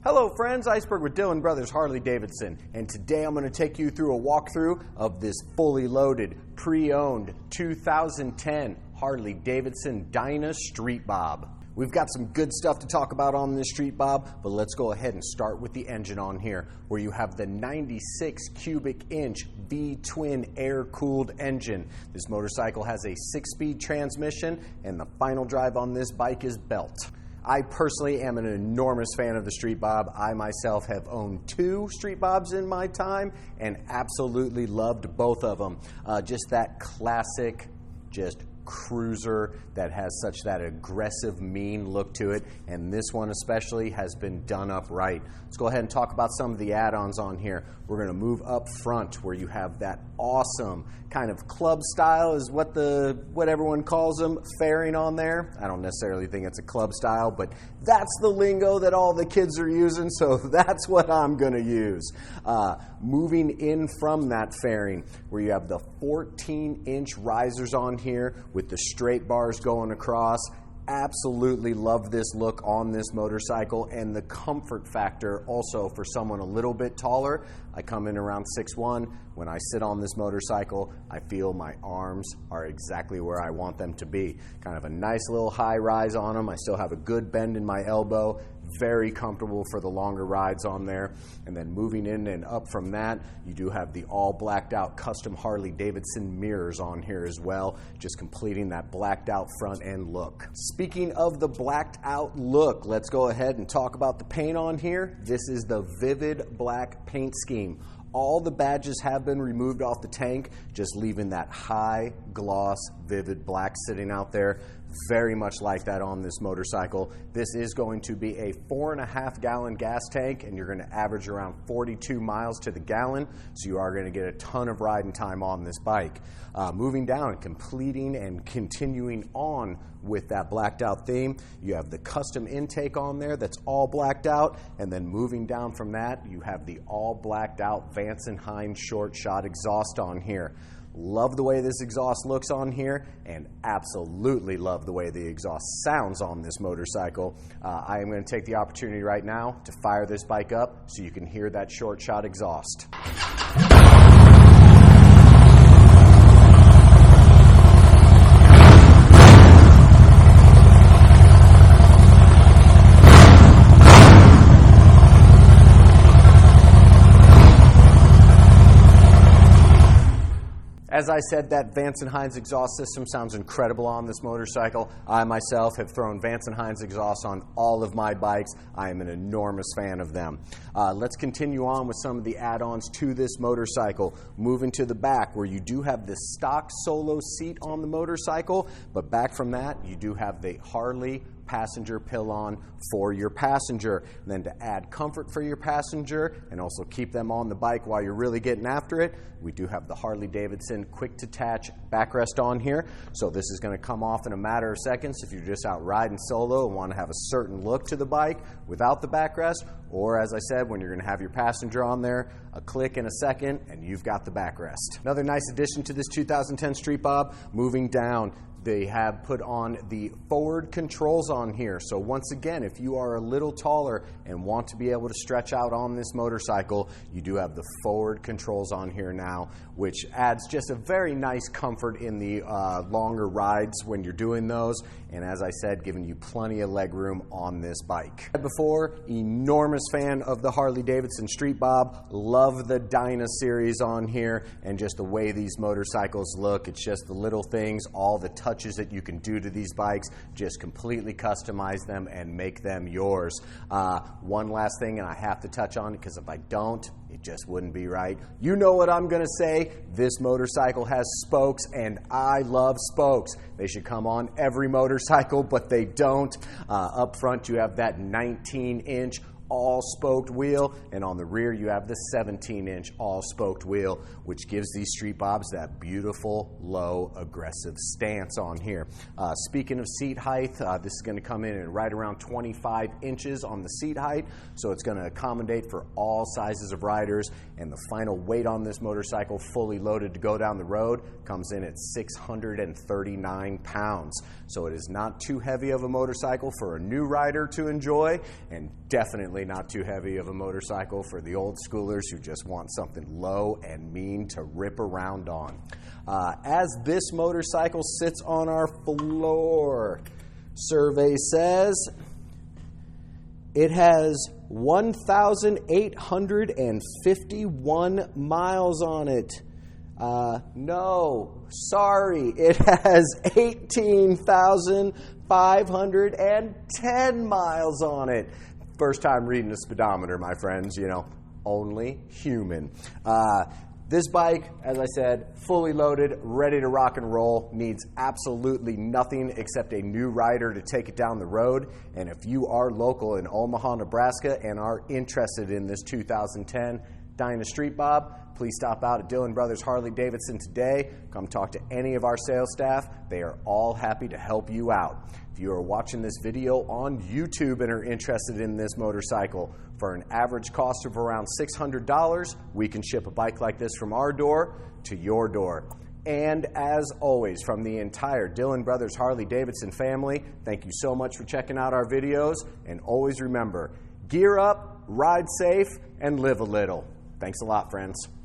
Hello friends, Iceberg with Dillon Brothers Harley Davidson, and today I'm going to take you through a walkthrough of this fully loaded, pre-owned 2010 Harley Davidson Dyna Street Bob. We've got some good stuff to talk about on this Street Bob, but let's go ahead and start with the engine on here, where you have the 96 cubic inch V-twin air-cooled engine. This motorcycle has a 6-speed transmission, and the final drive on this bike is belt. I personally am an enormous fan of the Street Bob. I myself have owned 2 Street Bobs in my time and absolutely loved both of them. Just that classic, just cruiser that has such that aggressive, mean look to it, and this one especially has been done up right. Let's go ahead and talk about some of the add-ons on here. We're going to move up front where you have that awesome kind of club style is what everyone calls them, fairing on there. I don't necessarily think it's a club style, but that's the lingo that all the kids are using, so that's what I'm going to use. Moving in from that fairing where you have the 14-inch risers on here with the straight bars going across. Absolutely love this look on this motorcycle, and the comfort factor also for someone a little bit taller. I come in around 6'1". When I sit on this motorcycle, I feel my arms are exactly where I want them to be. Kind of a nice little high rise on them. I still have a good bend in my elbow. Very comfortable for the longer rides on there. And then moving in and up from that, you do have the all blacked out custom Harley Davidson mirrors on here as well, just completing that blacked out front end look. Speaking of the blacked out look, let's go ahead and talk about the paint on here. This is the Vivid Black paint scheme. All the badges have been removed off the tank, just leaving that high gloss Vivid Black sitting out there. Very much like that on this motorcycle. This is going to be a 4.5 gallon gas tank, and you're going to average around 42 miles to the gallon, so you are going to get a ton of riding time on this bike. Moving down, completing and continuing on with that blacked out theme, you have the custom intake on there that's all blacked out, and then moving down from that, you have the all blacked out Vance & Hines short shot exhaust on here. Love the way this exhaust looks on here, and absolutely love the way the exhaust sounds on this motorcycle. I am going to take the opportunity right now to fire this bike up so you can hear that short shot exhaust. As I said, that Vance & Hines exhaust system sounds incredible on this motorcycle. I myself have thrown Vance & Hines exhaust on all of my bikes. I am an enormous fan of them. Let's continue on with some of the add-ons to this motorcycle. Moving to the back where you do have the stock solo seat on the motorcycle, but back from that you do have the Harley passenger pillon for your passenger. And then to add comfort for your passenger and also keep them on the bike while you're really getting after it, we do have the Harley Davidson quick detach backrest on here. So this is going to come off in a matter of seconds if you're just out riding solo and want to have a certain look to the bike without the backrest, or as I said, when you're going to have your passenger on there, a click in a second and you've got the backrest. Another nice addition to this 2010 Street Bob, moving down, they have put on the forward controls on here. So once again, if you are a little taller and want to be able to stretch out on this motorcycle, you do have the forward controls on here now, which adds just a very nice comfort in the longer rides when you're doing those. And as I said, giving you plenty of leg room on this bike. Before, enormous fan of the Harley Davidson Street Bob. Love the Dyna series on here and just the way these motorcycles look. It's just the little things, all the touches that you can do to these bikes, just completely customize them and make them yours. One last thing, and I have to touch on it because if I don't, it just wouldn't be right. You know what I'm going to say. This motorcycle has spokes, and I love spokes. They should come on every motorcycle, but they don't. Up front, you have that 19-inch all-spoked wheel, and on the rear you have the 17-inch all-spoked wheel, which gives these Street Bobs that beautiful, low, aggressive stance on here. Speaking of seat height, this is going to come in at right around 25 inches on the seat height, so it's going to accommodate for all sizes of riders, and the final weight on this motorcycle, fully loaded to go down the road, comes in at 639 pounds. So it is not too heavy of a motorcycle for a new rider to enjoy, and definitely definitely not too heavy of a motorcycle for the old schoolers who just want something low and mean to rip around on. As this motorcycle sits on our floor, survey says it has 1,851 miles on it. No, sorry, it has 18,510 miles on it. First time reading a speedometer, my friends, you know, only human. This bike, as I said, fully loaded, ready to rock and roll, needs absolutely nothing except a new rider to take it down the road. And if you are local in Omaha, Nebraska and are interested in this 2010 Dyna Street Bob, please stop out at Dillon Brothers Harley Davidson today. Come talk to any of our sales staff. They are all happy to help you out. If you are watching this video on YouTube and are interested in this motorcycle, for an average cost of around $600, we can ship a bike like this from our door to your door. And as always, from the entire Dillon Brothers Harley Davidson family, thank you so much for checking out our videos. And always remember, gear up, ride safe, and live a little. Thanks a lot, friends.